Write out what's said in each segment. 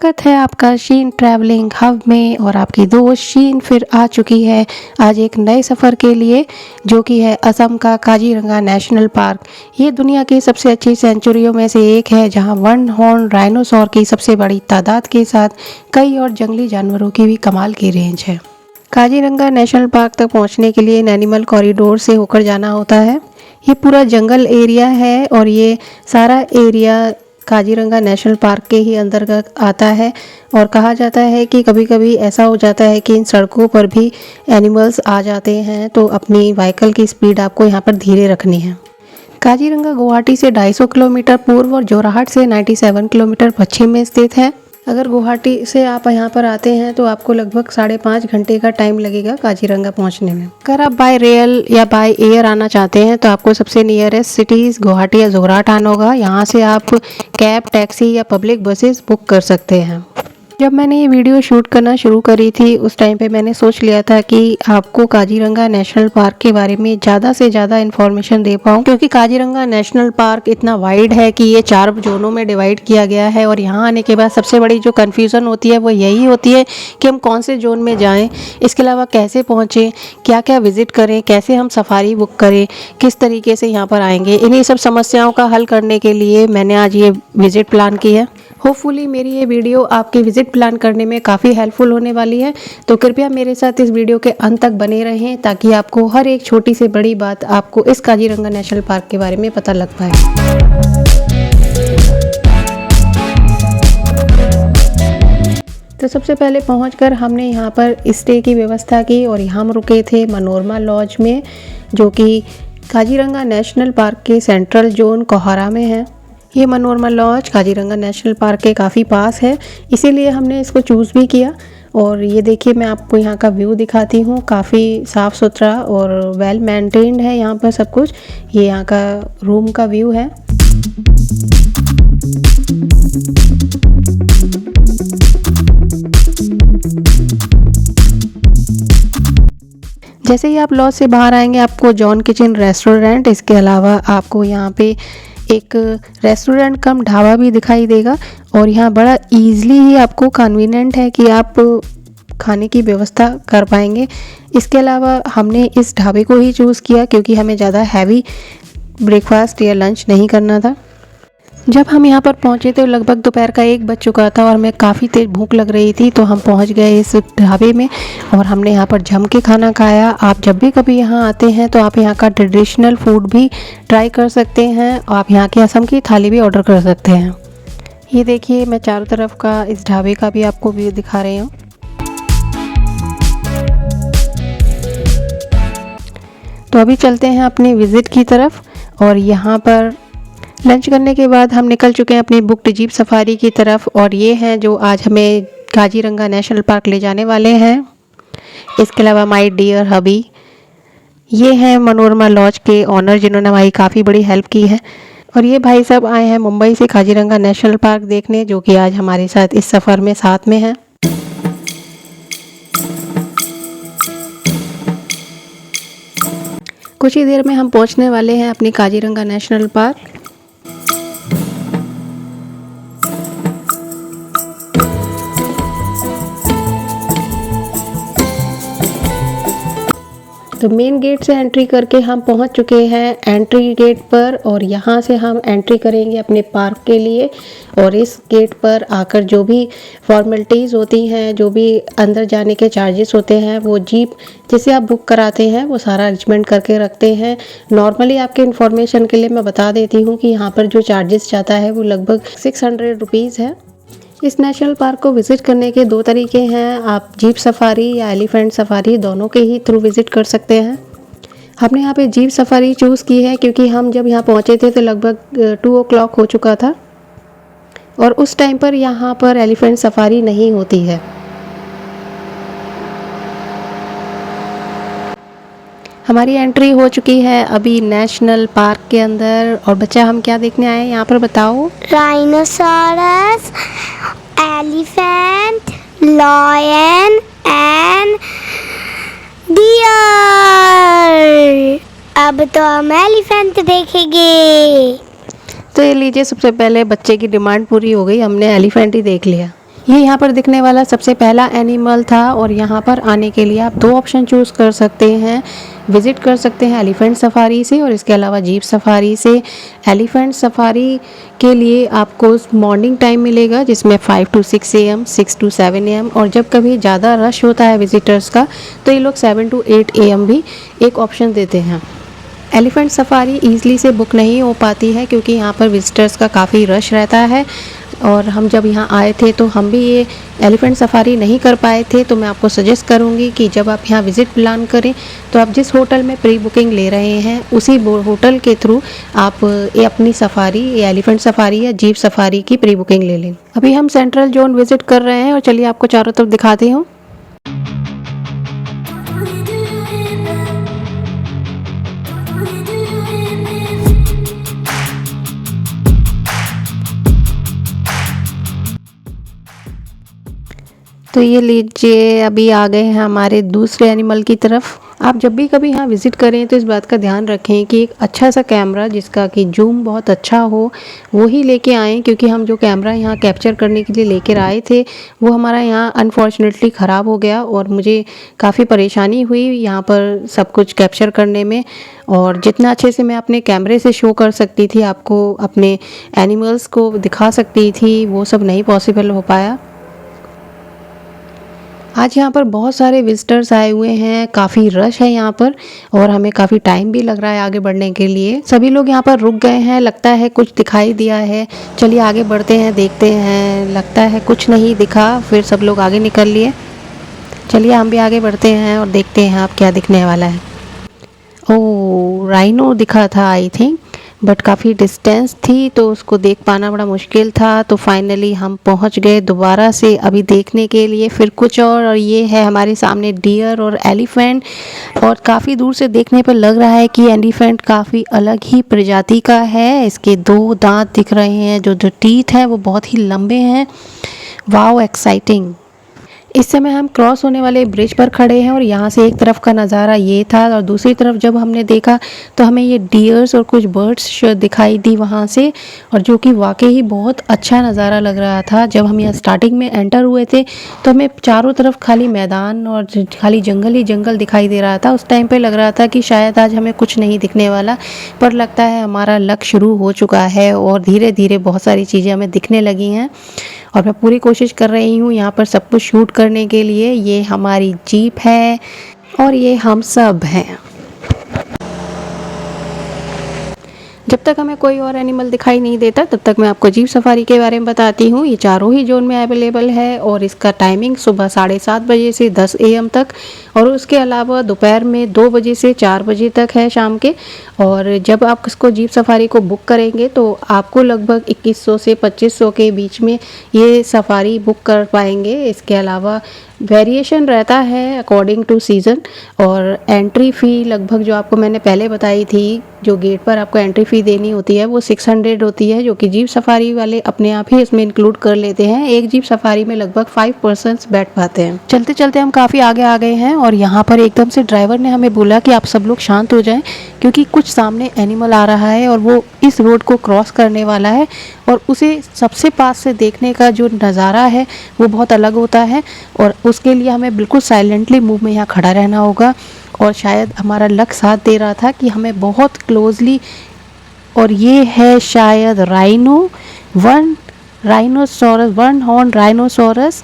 स्वागत है आपका शीन ट्रैवलिंग हब में। और आपकी दोस्त शीन फिर आ चुकी है आज एक नए सफ़र के लिए, जो कि है असम का काजीरंगा नेशनल पार्क। ये दुनिया की सबसे अच्छी सेंचुरियों में से एक है, जहां वन हॉर्न राइनोसॉर की सबसे बड़ी तादाद के साथ कई और जंगली जानवरों की भी कमाल की रेंज है। काजीरंगा नेशनल पार्क तक पहुंचने के लिए इन एनिमल कॉरिडोर से होकर जाना होता है। ये पूरा जंगल एरिया है और ये सारा एरिया काजीरंगा नेशनल पार्क के ही अंतर्गत आता है। और कहा जाता है कि कभी कभी ऐसा हो जाता है कि इन सड़कों पर भी एनिमल्स आ जाते हैं, तो अपनी व्हीकल की स्पीड आपको यहाँ पर धीरे रखनी है। काजीरंगा गुवाहाटी से 250 किलोमीटर पूर्व और जोरहाट से 97 किलोमीटर पश्चिम में स्थित है। अगर गुवाहाटी से आप यहाँ पर आते हैं तो आपको लगभग 5.5 घंटे का टाइम लगेगा काजीरंगा पहुँचने में। अगर आप बाय रेल या बाय एयर आना चाहते हैं तो आपको सबसे नियरेस्ट सिटीज़ गुवाहाटी या जोरहाट आना होगा। यहाँ से आप कैब, टैक्सी या पब्लिक बसेस बुक कर सकते हैं। जब मैंने ये वीडियो शूट करना शुरू करी थी उस टाइम पे मैंने सोच लिया था कि आपको काजीरंगा नेशनल पार्क के बारे में ज़्यादा से ज़्यादा इन्फॉर्मेशन दे पाऊँ, क्योंकि काजीरंगा नेशनल पार्क इतना वाइड है कि ये 4 जोनों में डिवाइड किया गया है। और यहाँ आने के बाद सबसे बड़ी जो कन्फ्यूज़न होती है वो यही होती है कि हम कौन से जोन में जाएँ, इसके अलावा कैसे पहुँचें, क्या क्या विज़िट करें, कैसे हम सफारी बुक करें, किस तरीके से यहाँ पर आएंगे। इन्हीं सब समस्याओं का हल करने के लिए मैंने आज ये विज़िट प्लान की है। होपफुली मेरी ये वीडियो आपके विज़िट प्लान करने में काफ़ी हेल्पफुल होने वाली है, तो कृपया मेरे साथ इस वीडियो के अंत तक बने रहें ताकि आपको हर एक छोटी से बड़ी बात आपको इस काजीरंगा नेशनल पार्क के बारे में पता लग पाए। तो सबसे पहले पहुंचकर हमने यहाँ पर स्टे की व्यवस्था की और यहाँ हम रुके थे मनोरमा लॉज में, जो कि काजीरंगा नेशनल पार्क के सेंट्रल जोन कोहारा में है। ये Manorama lodge Kaziranga national park के काफ़ी पास है, इसीलिए हमने इसको चूज़ भी किया। और ये देखिए मैं आपको यहाँ का व्यू दिखाती हूँ, काफ़ी साफ़ सुथरा और वेल मेंटेन्ड है यहाँ पर सब कुछ। ये यहाँ का रूम का व्यू है। जैसे ही आप लॉज से बाहर आएंगे आपको जॉन किचन रेस्टोरेंट, इसके अलावा आपको यहाँ पे एक रेस्टोरेंट कम ढाबा भी दिखाई देगा। और यहाँ बड़ा ईज़िली ही आपको कन्वीनियंट है कि आप खाने की व्यवस्था कर पाएंगे। इसके अलावा हमने इस ढाबे को ही चूज़ किया क्योंकि हमें ज़्यादा हैवी ब्रेकफास्ट या लंच नहीं करना था। जब हम यहाँ पर पहुँचे तो लगभग दोपहर का 1 बज चुका था और हमें काफ़ी तेज़ भूख लग रही थी, तो हम पहुँच गए इस ढाबे में और हमने यहाँ पर जम के खाना खाया। आप जब भी कभी यहाँ आते हैं तो आप यहाँ का ट्रेडिशनल फूड भी ट्राई कर सकते हैं। आप यहाँ के असम की थाली भी ऑर्डर कर सकते हैं। ये देखिए मैं चारों तरफ का इस ढाबे का भी आपको व्यू दिखा रही हूँ। तो अभी चलते हैं अपने विज़िट की तरफ। और यहाँ पर लंच करने के बाद हम निकल चुके हैं अपनी बुक्ड जीप सफारी की तरफ। और ये हैं जो आज हमें काजीरंगा नेशनल पार्क ले जाने वाले हैं। इसके अलावा माय डियर हबी, ये हैं मनोरमा लॉज के ऑनर जिन्होंने हमारी काफ़ी बड़ी हेल्प की है। और ये भाई साहब आए हैं मुंबई से काजीरंगा नेशनल पार्क देखने, जो कि आज हमारे साथ इस सफ़र में साथ में हैं। कुछ ही देर में हम पहुंचने वाले हैं अपनी काजीरंगा नेशनल पार्क। तो मेन गेट से एंट्री करके हम पहुंच चुके हैं एंट्री गेट पर। और यहाँ से हम एंट्री करेंगे अपने पार्क के लिए। और इस गेट पर आकर जो भी फॉर्मेलिटीज़ होती हैं, जो भी अंदर जाने के चार्जेस होते हैं, वो जीप जिसे आप बुक कराते हैं वो सारा अरेंजमेंट करके रखते हैं। नॉर्मली आपके इन्फॉर्मेशन के लिए मैं बता देती हूँ कि यहाँ पर जो चार्जेस जाता है वो लगभग 600 रुपीज़ है। इस नेशनल पार्क को विज़िट करने के 2 तरीके हैं, आप जीप सफारी या एलिफेंट सफारी दोनों के ही थ्रू विज़िट कर सकते हैं। हमने यहाँ पे जीप सफारी चूज़ की है क्योंकि हम जब यहाँ पहुँचे थे तो लगभग 2 o'clock हो चुका था और उस टाइम पर यहाँ पर एलिफेंट सफारी नहीं होती है। हमारी एंट्री हो चुकी है अभी नेशनल पार्क के अंदर। और बच्चा हम क्या देखने आए हैं यहाँ पर बताओ? Rhinoceros, elephant, lion and deer. अब तो हम एलिफेंट देखेंगे। तो ये लीजिए, सबसे पहले बच्चे की डिमांड पूरी हो गई, हमने एलिफेंट ही देख लिया। ये यहाँ पर दिखने वाला सबसे पहला एनिमल था और यहाँ पर आने के लिए आप दो ऑप्शन चूज़ कर सकते हैं। विज़िट कर सकते हैं एलिफेंट सफारी से और इसके अलावा जीप सफारी से। एलिफेंट सफारी के लिए आपको मॉर्निंग टाइम मिलेगा जिसमें 5 to 6 AM, 6 to 7 AM, और जब कभी ज़्यादा रश होता है विजिटर्स का तो ये लोग 7 to 8 AM भी एक ऑप्शन देते हैं। एलिफेंट सफारी ईज़िली से बुक नहीं हो पाती है क्योंकि यहाँ पर विजिटर्स का काफ़ी रश रहता है, और हम जब यहाँ आए थे तो हम भी ये एलिफेंट सफारी नहीं कर पाए थे। तो मैं आपको सजेस्ट करूँगी कि जब आप यहाँ विज़िट प्लान करें तो आप जिस होटल में प्री बुकिंग ले रहे हैं उसी होटल के थ्रू आप ये अपनी सफारी, ये एलिफेंट सफारी या जीप सफारी की प्री बुकिंग ले लें। अभी हम सेंट्रल जोन विज़िट कर रहे हैं और चलिए आपको चारों तरफ दिखाती हूँ। तो ये लीजिए, अभी आ गए हैं हमारे दूसरे एनिमल की तरफ। आप जब भी कभी यहाँ विज़िट करें तो इस बात का ध्यान रखें कि एक अच्छा सा कैमरा जिसका कि जूम बहुत अच्छा हो वो ही लेके आएँ, क्योंकि हम जो कैमरा यहाँ कैप्चर करने के लिए लेकर आए थे वो हमारा यहाँ अनफॉर्चुनेटली ख़राब हो गया और मुझे काफ़ी परेशानी हुई यहाँ पर सब कुछ कैप्चर करने में। और जितना अच्छे से मैं अपने कैमरे से शो कर सकती थी, आपको अपने एनिमल्स को दिखा सकती थी, वो सब नहीं पॉसिबल हो पाया। आज यहाँ पर बहुत सारे विजिटर्स आए हुए हैं, काफ़ी रश है यहाँ पर और हमें काफ़ी टाइम भी लग रहा है आगे बढ़ने के लिए। सभी लोग यहाँ पर रुक गए हैं, लगता है कुछ दिखाई दिया है। चलिए आगे बढ़ते हैं, देखते हैं। लगता है कुछ नहीं दिखा, फिर सब लोग आगे निकल लिए। चलिए हम भी आगे बढ़ते हैं और देखते हैं आप क्या दिखने वाला है। ओह, राइनो दिखा था आई थिंक, बट काफ़ी डिस्टेंस थी तो उसको देख पाना बड़ा मुश्किल था। तो फाइनली हम पहुंच गए दोबारा से अभी देखने के लिए फिर कुछ और ये है हमारे सामने डियर और एलिफेंट। और काफ़ी दूर से देखने पर लग रहा है कि एलिफेंट काफ़ी अलग ही प्रजाति का है। इसके दो दांत दिख रहे हैं, जो टीथ हैं वो बहुत ही लंबे हैं। Wow, exciting. इस समय हम क्रॉस होने वाले ब्रिज पर खड़े हैं और यहाँ से एक तरफ का नज़ारा ये था और दूसरी तरफ जब हमने देखा तो हमें ये डियर्स और कुछ बर्ड्स दिखाई दी वहाँ से, और जो कि वाकई ही बहुत अच्छा नज़ारा लग रहा था। जब हम यहाँ स्टार्टिंग में एंटर हुए थे तो हमें चारों तरफ खाली मैदान और खाली जंगल ही जंगल दिखाई दे रहा था। उस टाइम पर लग रहा था कि शायद आज हमें कुछ नहीं दिखने वाला, पर लगता है हमारा लक शुरू हो चुका है और धीरे धीरे बहुत सारी चीज़ें हमें दिखने लगी हैं। और मैं पूरी कोशिश कर रही हूँ यहाँ पर सब कुछ शूट करने के लिए। ये हमारी जीप है और ये हम सब हैं। जब तक हमें कोई और एनिमल दिखाई नहीं देता तब तक मैं आपको जीप सफारी के बारे में बताती हूँ। ये चारों ही जोन में अवेलेबल है और इसका टाइमिंग सुबह 7:30 बजे से 10 AM तक, और उसके अलावा दोपहर में 2 बजे से 4 बजे तक है शाम के। और जब आप इसको जीप सफारी को बुक करेंगे तो आपको लगभग 2100 से 2500 के बीच में ये सफारी बुक कर पाएंगे। इसके अलावा वेरिएशन रहता है अकॉर्डिंग टू सीज़न, और एंट्री फ़ी लगभग जो आपको मैंने पहले बताई थी, जो गेट पर आपको एंट्री फ़ी देनी होती है वो 600 होती है, जो कि जीप सफारी वाले अपने आप ही इसमें इंक्लूड कर लेते हैं। एक जीप सफारी में लगभग 5 पर्सन्स बैठ पाते हैं। चलते चलते हम काफ़ी आगे आ गए हैं और यहाँ पर एकदम से ड्राइवर ने हमें बोला कि आप सब लोग शांत हो जाएं, क्योंकि कुछ सामने एनिमल आ रहा है और वो इस रोड को क्रॉस करने वाला है और उसे सबसे पास से देखने का जो नज़ारा है वो बहुत अलग होता है, और उसके लिए हमें बिल्कुल साइलेंटली मूव में यहाँ खड़ा रहना होगा। और शायद हमारा लक साथ दे रहा था कि हमें बहुत क्लोजली, और ये है शायद वन हॉर्न राइनोसोरस,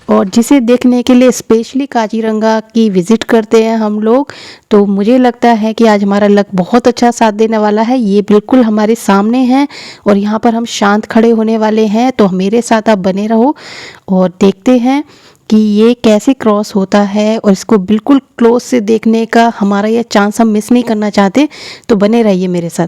और जिसे देखने के लिए स्पेशली काजीरंगा की विज़िट करते हैं हम लोग। तो मुझे लगता है कि आज हमारा लक बहुत अच्छा साथ देने वाला है। ये बिल्कुल हमारे सामने हैं और यहाँ पर हम शांत खड़े होने वाले हैं। तो मेरे साथ आप बने रहो और देखते हैं कि ये कैसे क्रॉस होता है, और इसको बिल्कुल क्लोज से देखने का हमारा ये चांस हम मिस नहीं करना चाहते। तो बने रहिए मेरे साथ।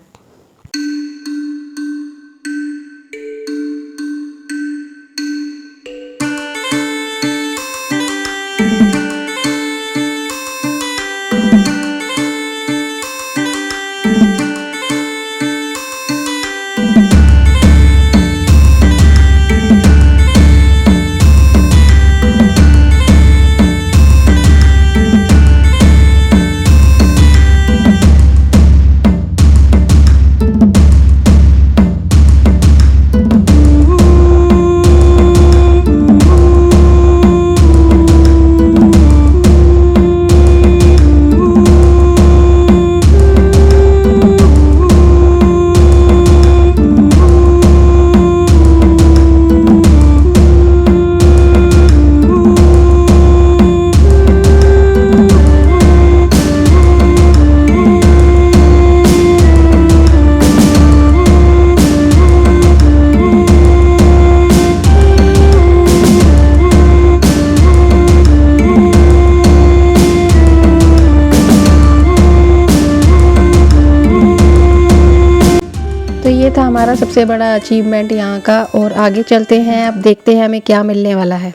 ये था हमारा सबसे बड़ा अचीवमेंट यहाँ का। और आगे चलते हैं, अब देखते हैं हमें क्या मिलने वाला है।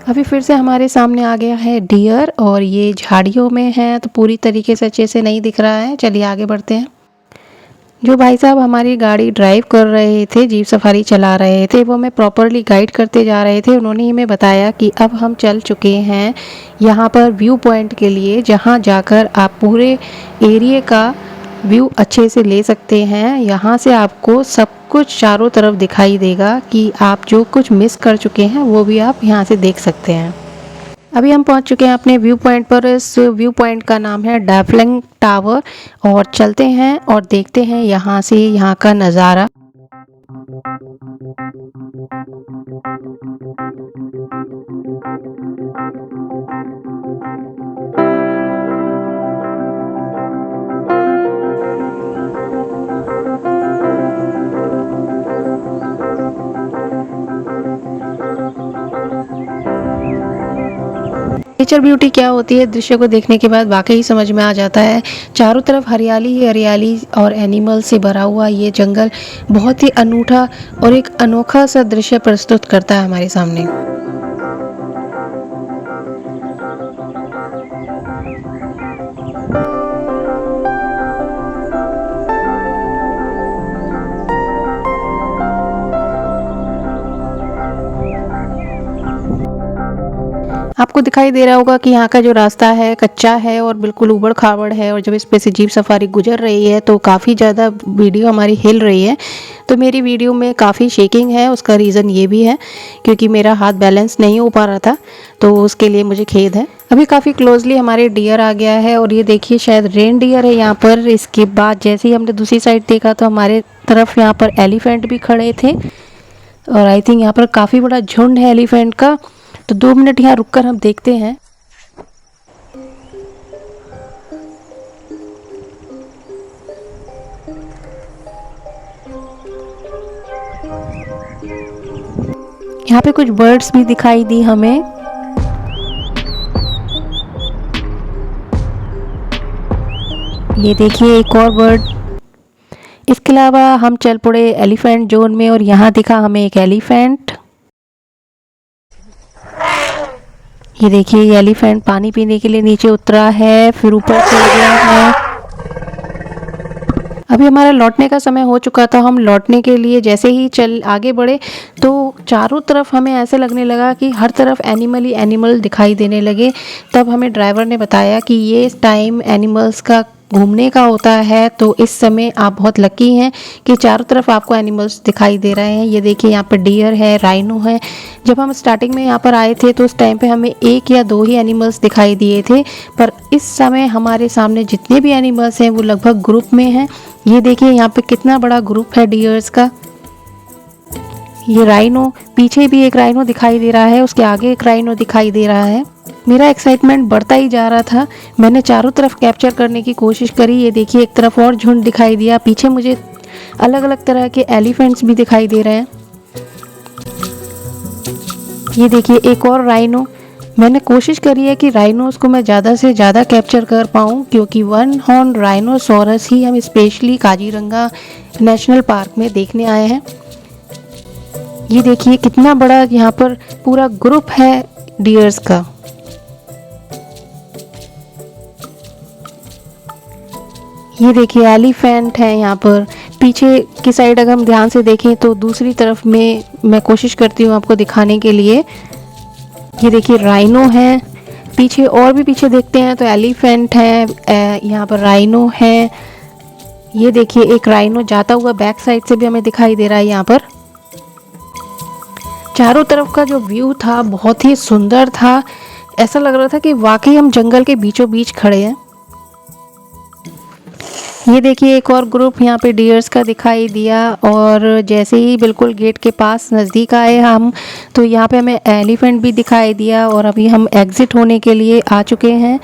अभी फिर से हमारे सामने आ गया है डियर, और ये झाड़ियों में है तो पूरी तरीके से अच्छे से नहीं दिख रहा है। चलिए आगे बढ़ते हैं। जो भाई साहब हमारी गाड़ी ड्राइव कर रहे थे, जीप सफारी चला रहे थे, वो हमें प्रॉपरली गाइड करते जा रहे थे। उन्होंने ही हमें बताया कि अब हम चल चुके हैं यहाँ पर व्यू पॉइंट के लिए, जहाँ जाकर आप पूरे एरिया का व्यू अच्छे से ले सकते हैं। यहाँ से आपको सब कुछ चारों तरफ दिखाई देगा कि आप जो कुछ मिस कर चुके हैं वो भी आप यहाँ से देख सकते हैं। अभी हम पहुंच चुके हैं अपने व्यू पॉइंट पर। इस व्यू पॉइंट का नाम है डैफलिंग टावर, और चलते हैं और देखते हैं यहाँ से यहाँ का नज़ारा। नेचर ब्यूटी क्या होती है, दृश्य को देखने के बाद वाकई समझ में आ जाता है। चारों तरफ हरियाली ही हरियाली और एनिमल से भरा हुआ ये जंगल बहुत ही अनूठा और एक अनोखा सा दृश्य प्रस्तुत करता है हमारे सामने। आपको दिखाई दे रहा होगा कि यहाँ का जो रास्ता है कच्चा है और बिल्कुल ऊबड़ खाबड़ है, और जब इस पे से जीप सफारी गुजर रही है तो काफ़ी ज़्यादा वीडियो हमारी हिल रही है। तो मेरी वीडियो में काफ़ी शेकिंग है, उसका रीज़न ये भी है क्योंकि मेरा हाथ बैलेंस नहीं हो पा रहा था, तो उसके लिए मुझे खेद है। अभी काफ़ी क्लोजली हमारे डियर आ गया है, और ये देखिए शायद रेन डियर है यहाँ पर। इसके बाद जैसे ही हमने दूसरी साइड देखा तो हमारे तरफ यहाँ पर एलिफेंट भी खड़े थे, और आई थिंक यहाँ पर काफ़ी बड़ा झुंड है एलिफेंट का। तो 2 मिनट यहाँ रुककर हम देखते हैं। यहाँ पे कुछ बर्ड्स भी दिखाई दी हमें। ये देखिए एक और बर्ड। इसके अलावा हम चल पड़े एलिफेंट जोन में, और यहाँ दिखा हमें एक एलिफेंट। ये देखिए ये एलिफेंट पानी पीने के लिए नीचे उतरा है, फिर ऊपर चल गया है। अभी हमारा लौटने का समय हो चुका था। हम लौटने के लिए जैसे ही चल आगे बढ़े तो चारों तरफ हमें ऐसे लगने लगा कि हर तरफ एनिमल ही एनिमल दिखाई देने लगे। तब हमें ड्राइवर ने बताया कि ये टाइम एनिमल्स का घूमने का होता है, तो इस समय आप बहुत लकी हैं कि चारों तरफ आपको एनिमल्स दिखाई दे रहे हैं। ये देखिए यहाँ पर डियर है, राइनो है। जब हम स्टार्टिंग में यहाँ पर आए थे तो उस टाइम पे हमें 1 या 2 ही एनिमल्स दिखाई दिए थे, पर इस समय हमारे सामने जितने भी एनिमल्स हैं वो लगभग ग्रुप में हैं। ये देखिए यहाँ पे कितना बड़ा ग्रुप है डियर्स का। ये राइनो, पीछे भी एक राइनो दिखाई दे रहा है, उसके आगे एक राइनो दिखाई दे रहा है। मेरा एक्साइटमेंट बढ़ता ही जा रहा था। मैंने चारों तरफ कैप्चर करने की कोशिश करी। ये देखिए एक तरफ और झुंड दिखाई दिया, पीछे मुझे अलग अलग तरह के एलिफेंट्स भी दिखाई दे रहे हैं। ये देखिए एक और राइनो। मैंने कोशिश करी है कि राइनोस को मैं ज़्यादा से ज़्यादा कैप्चर कर पाऊँ, क्योंकि 1 हॉर्न राइनोसोरस ही हम स्पेशली काजीरंगा नेशनल पार्क में देखने आए हैं। ये देखिए कितना बड़ा यहाँ पर पूरा ग्रुप है डियर्स का। ये देखिए एलिफेंट है यहाँ पर। पीछे की साइड अगर हम ध्यान से देखें तो दूसरी तरफ में मैं कोशिश करती हूँ आपको दिखाने के लिए। ये देखिए राइनो है, पीछे और भी पीछे देखते हैं तो एलिफेंट है, यहाँ पर राइनो है। ये देखिए एक राइनो जाता हुआ बैक साइड से भी हमें दिखाई दे रहा है। यहाँ पर चारों तरफ का जो व्यू था बहुत ही सुंदर था। ऐसा लग रहा था कि वाकई हम जंगल के बीचों बीच खड़े हैं। ये देखिए एक और ग्रुप यहाँ पे डियर्स का दिखाई दिया, और जैसे ही बिल्कुल गेट के पास नज़दीक आए हम तो यहाँ पे हमें एलिफेंट भी दिखाई दिया। और अभी हम एग्ज़िट होने के लिए आ चुके हैं,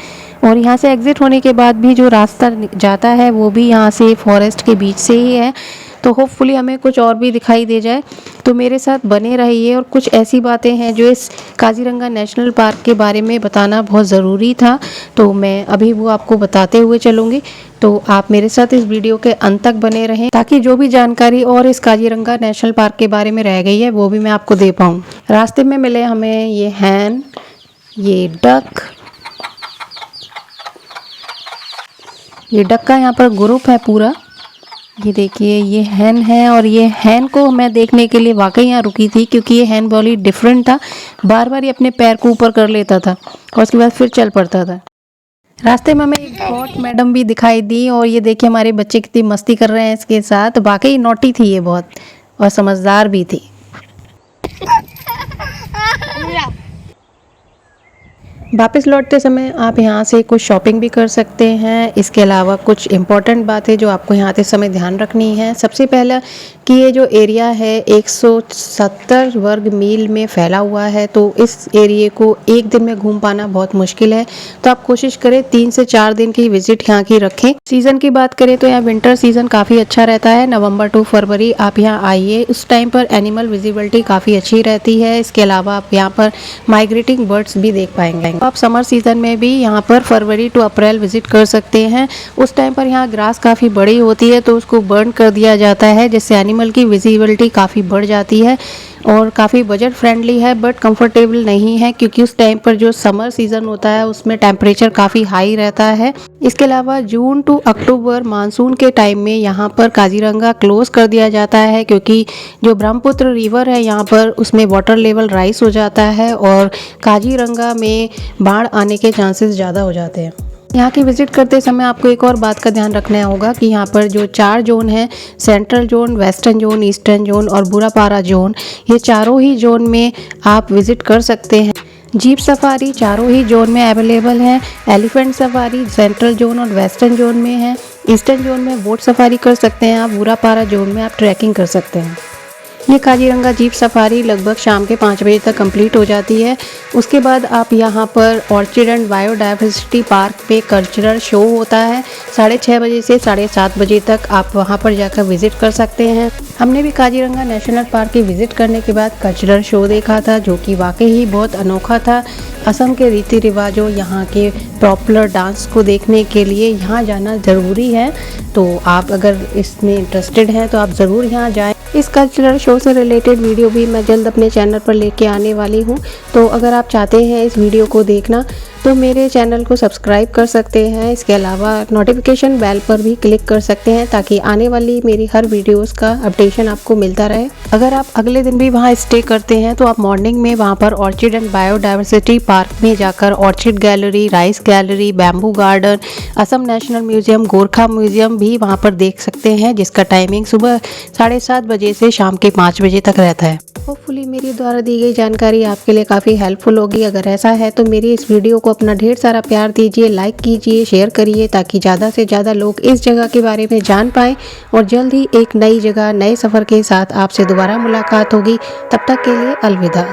और यहाँ से एग्ज़िट होने के बाद भी जो रास्ता जाता है वो भी यहाँ से फॉरेस्ट के बीच से ही है। तो होपफुली हमें कुछ और भी दिखाई दे जाए। तो मेरे साथ बने रहिए, और कुछ ऐसी बातें हैं जो इस काजीरंगा नेशनल पार्क के बारे में बताना बहुत ज़रूरी था, तो मैं अभी वो आपको बताते हुए चलूँगी। तो आप मेरे साथ इस वीडियो के अंत तक बने रहें, ताकि जो भी जानकारी और इस काजीरंगा नेशनल पार्क के बारे में रह गई है वो भी मैं आपको दे पाऊँ। रास्ते में मिले हमें ये हैन, ये डक, ये डक का यहाँ पर ग्रुप है पूरा। ये देखिए ये हैन है, और ये हैन को मैं देखने के लिए वाकई यहाँ रुकी थी, क्योंकि ये हैन बहुत ही डिफरेंट था। बार बार ये अपने पैर को ऊपर कर लेता था और उसके बाद फिर चल पड़ता था। रास्ते में हमें एक गॉड मैडम भी दिखाई दी, और ये देखिए हमारे बच्चे कितनी मस्ती कर रहे हैं इसके साथ। वाकई नॉटी थी ये बहुत, और समझदार भी थी। वापस लौटते समय आप यहाँ से कुछ शॉपिंग भी कर सकते हैं। इसके अलावा कुछ इम्पॉर्टेंट बातें जो आपको यहाँ आते समय ध्यान रखनी है। सबसे पहला कि ये जो एरिया है 170 वर्ग मील में फैला हुआ है, तो इस एरिया को एक दिन में घूम पाना बहुत मुश्किल है। तो आप कोशिश करें 3 से 4 दिन की विजिट यहाँ की रखें। सीज़न की बात करें तो यहाँ विंटर सीज़न काफ़ी अच्छा रहता है। नवंबर टू फरवरी आप यहाँ आइए, उस टाइम पर एनिमल विजिबिलिटी काफ़ी अच्छी रहती है। इसके अलावा आप यहाँ पर माइग्रेटिंग बर्ड्स भी देख पाएंगे। आप समर सीज़न में भी यहाँ पर फरवरी टू अप्रैल विजिट कर सकते हैं। उस टाइम पर यहाँ ग्रास काफ़ी बड़ी होती है, तो उसको बर्न कर दिया जाता है, जिससे एनिमल की विजिबिलिटी काफ़ी बढ़ जाती है, और काफ़ी बजट फ्रेंडली है बट कंफर्टेबल नहीं है, क्योंकि उस टाइम पर जो समर सीज़न होता है उसमें टेम्परेचर काफ़ी हाई रहता है। इसके अलावा जून टू अक्टूबर मानसून के टाइम में यहाँ पर काजीरंगा क्लोज कर दिया जाता है, क्योंकि जो ब्रह्मपुत्र रिवर है यहाँ पर उसमें वाटर लेवल राइज हो जाता है, और काजीरंगा में बाढ़ आने के चांसेस ज़्यादा हो जाते हैं। यहाँ की विज़िट करते समय आपको एक और बात का ध्यान रखना होगा कि यहाँ पर जो 4 जोन हैं, central zone, western zone, eastern zone और बुरापारा जोन, ये चारों ही जोन में आप विज़िट कर सकते हैं। जीप सफारी चारों ही जोन में अवेलेबल है। एलिफेंट सफारी सेंट्रल जोन और वेस्टर्न जोन में है। ईस्टर्न जोन में बोट सफारी कर सकते हैं आप। बुरापारा जोन में आप ट्रैकिंग कर सकते हैं। ये काजीरंगा जीप सफारी लगभग शाम के 5 बजे तक कंप्लीट हो जाती है। उसके बाद आप यहाँ पर ऑर्चिड एंड बायोडाइवर्सिटी पार्क पे कल्चरल शो होता है। 6:30 बजे से 7:30 बजे तक आप वहाँ पर जाकर विज़िट कर सकते हैं। हमने भी काजीरंगा नेशनल पार्क की विज़िट करने के बाद कल्चरल शो देखा था, जो कि वाकई ही बहुत अनोखा था। असम के रीति रिवाजों, यहाँ के पॉपुलर डांस को देखने के लिए यहाँ जाना ज़रूरी है। तो आप अगर इसमें इंटरेस्टेड हैं तो आप ज़रूर यहाँ जाएं। इस कल्चरल शो से रिलेटेड वीडियो भी मैं जल्द अपने चैनल पर लेके आने वाली हूँ। तो अगर आप चाहते हैं इस वीडियो को देखना तो मेरे चैनल को सब्सक्राइब कर सकते हैं। इसके अलावा नोटिफिकेशन बेल पर भी क्लिक कर सकते हैं, ताकि आने वाली मेरी हर वीडियोस का अपडेशन आपको मिलता रहे। अगर आप अगले दिन भी वहाँ स्टे करते हैं तो आप मॉर्निंग में वहाँ पर ऑर्चिड एंड बायोडाइवर्सिटी पार्क में जाकर orchid gallery, rice gallery, bamboo garden, Assam national museum, Gorkha museum भी वहाँ पर देख सकते हैं, जिसका टाइमिंग सुबह 7:30 बजे से शाम के 5 बजे तक रहता है। होपफुली मेरी द्वारा दी गई जानकारी आपके लिए काफ़ी हेल्पफुल होगी। अगर ऐसा है तो मेरी इस वीडियो को अपना ढेर सारा प्यार दीजिए, लाइक कीजिए, शेयर करिए, ताकि ज़्यादा से ज़्यादा लोग इस जगह के बारे में जान पाएँ। और जल्द ही एक नई जगह, नए सफ़र के साथ आपसे दोबारा मुलाकात होगी। तब तक के लिए अलविदा।